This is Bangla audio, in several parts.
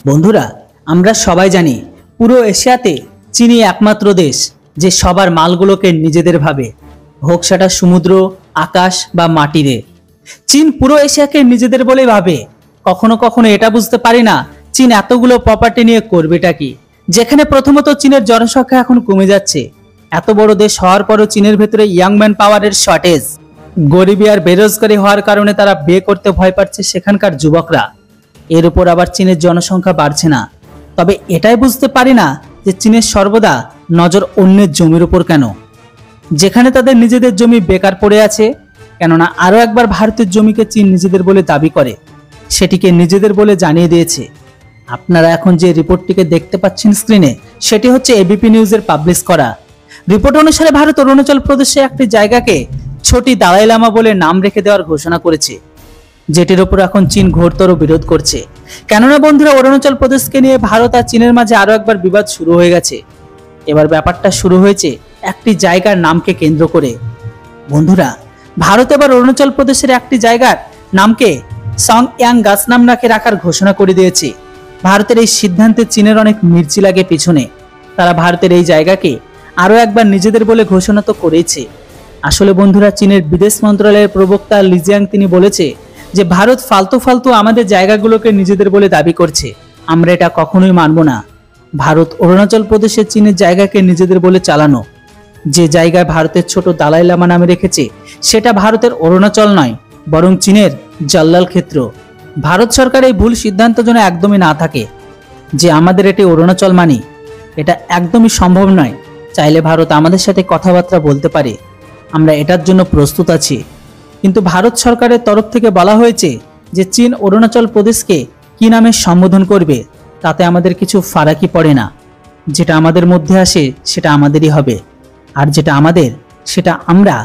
বন্ধুরা, আমরা সবাই জানি পুরো এশিয়াতে চীনই একমাত্র দেশ যে সবার মালগুলোকে নিজেদের ভাবে, হোক সেটা সমুদ্র, আকাশ বা মাটিরে। চীন পুরো এশিয়াকে নিজেদের বলে ভাবে। কখনো কখনো এটা বুঝতে পারি না চীন এতগুলো প্রপার্টি নিয়ে করবেটা কি, যেখানে প্রথমত চীনের জনসংখ্যা এখন কমে যাচ্ছে। এত বড় দেশ হওয়ার পরও চীনের ভেতরে ইয়াং ম্যান পাওয়ারের শর্টেজ, গরিবী আর বেরোজগারি হওয়ার কারণে তারা বিয়ে করতে ভয় পাচ্ছে সেখানকার যুবকরা। এর উপর আবার চীনের জনসংখ্যা বাড়ছে না। তবে এটাই বুঝতে পারি না যে চীনের সর্বদা নজর অন্যের জমির উপর কেন, যেখানে তাদের নিজেদের জমি বেকার পড়ে আছে। কেননা আরও একবার ভারতের জমিকে চীন নিজেদের বলে দাবি করে, সেটিকে নিজেদের বলে জানিয়ে দিয়েছে। আপনারা এখন যে রিপোর্টটিকে দেখতে পাচ্ছেন স্ক্রিনে, সেটি হচ্ছে এবিপি নিউজের পাবলিশ করা রিপোর্ট অনুসারে ভারত অরুণাচল প্রদেশে একটি জায়গাকে ছোটি দালাই লামা বলে নাম রেখে দেওয়ার ঘোষণা করেছে, যেটির উপর এখন চীন ঘোরতর বিরোধ করছে। কেননা বন্ধুরা, অরুণাচল প্রদেশকে নিয়ে ভারত আর চীনের মাঝে আরো একবার বিবাদ শুরু হয়ে গেছে। এবার ব্যাপারটা শুরু হয়েছে একটি জায়গার নামকে কেন্দ্র করে। বন্ধুরা, ভারত এবার অরুণাচল প্রদেশের একটি জায়গার নামকে সং ইয়াং গাছ নাম রাখার ঘোষণা করে দিয়েছে। ভারতের এই সিদ্ধান্তে চীনের অনেক মির্চি লাগে পিছনে। তারা ভারতের এই জায়গাকে আরো একবার নিজেদের বলে ঘোষণা তো করেছে। আসলে বন্ধুরা, চীনের বিদেশ মন্ত্রণালয়ের প্রবক্তা লিজিয়াং তিনি বলেছে যে ভারত ফালতু ফালতু আমাদের জায়গাগুলোকে নিজেদের বলে দাবি করছে, আমরা এটা কখনোই মানব না। ভারত অরুণাচল প্রদেশের চীনের জায়গাকে নিজেদের বলে চালানো, যে জায়গায় ভারতের ছোট দালাই লামা নামে রেখেছে, সেটা ভারতের অরুণাচল নয়, বরং চীনের জল্লাল ক্ষেত্র। ভারত সরকার এই ভুল সিদ্ধান্ত যেন একদমই না থাকে যে আমাদের এটি অরুণাচল মানি, এটা একদমই সম্ভব নয়। চাইলে ভারত আমাদের সাথে কথাবার্তা বলতে পারে, আমরা এটার জন্য প্রস্তুত আছি। কিন্তু ভারত সরকারের তরফ থেকে বলা হয়েছে যে চীন অরুণাচল প্রদেশকে কি নামে সম্বোধন করবে তাতে আমাদের কিছু ফারাকই পড়ে না। যেটা আমাদের মধ্যে আসে সেটা আমাদেরই হবে, আর যেটা আমাদের সেটা আমরা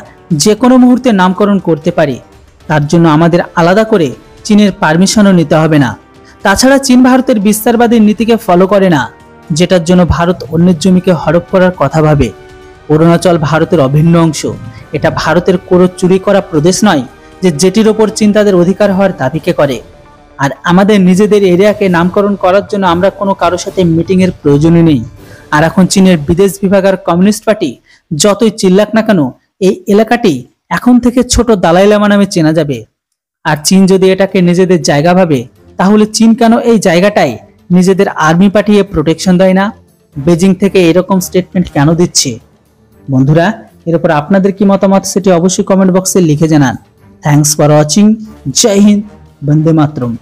যে কোনো মুহূর্তে নামকরণ করতে পারি। তার জন্য আমাদের আলাদা করে চীনের পারমিশনও নিতে হবে না। তাছাড়া চীন ভারতের বিস্তারবাদী নীতিকে ফলো করে না, যেটার জন্য ভারত অন্যের জমিকে হড়প করার কথা ভাবে। অরুণাচল ভারতের অভিন্ন অংশ, এটা ভারতের কোনো চুরি করা প্রদেশ নয় যে যেটির ওপর চীন তাদের অধিকার হওয়ার দাবিকে করে। আর আমাদের নিজেদের এরিয়াকে নামকরণ করার জন্য আমরা কোনো কারোর সাথে মিটিংয়ের প্রয়োজনই নেই। আর এখন চীনের বিদেশ বিভাগ আর কমিউনিস্ট পার্টি যতই চিল্লাক না কেন, এই এলাকাটি এখন থেকে ছোট দালাই লামা নামে চেনা যাবে। আর চীন যদি এটাকে নিজেদের জায়গা ভাবে, তাহলে চীন কেন এই জায়গাটায় নিজেদের আর্মি পাঠিয়ে প্রোটেকশন দেয় না? বেজিং থেকে এরকম স্টেটমেন্ট কেন দিচ্ছে? বন্ধুরা, এর উপর আপনাদের কি মতামত সেটি অবশ্যই কমেন্ট বক্সে লিখে জানান। Thanks for watching. জয় হিন্দ, বন্দে মাতরম।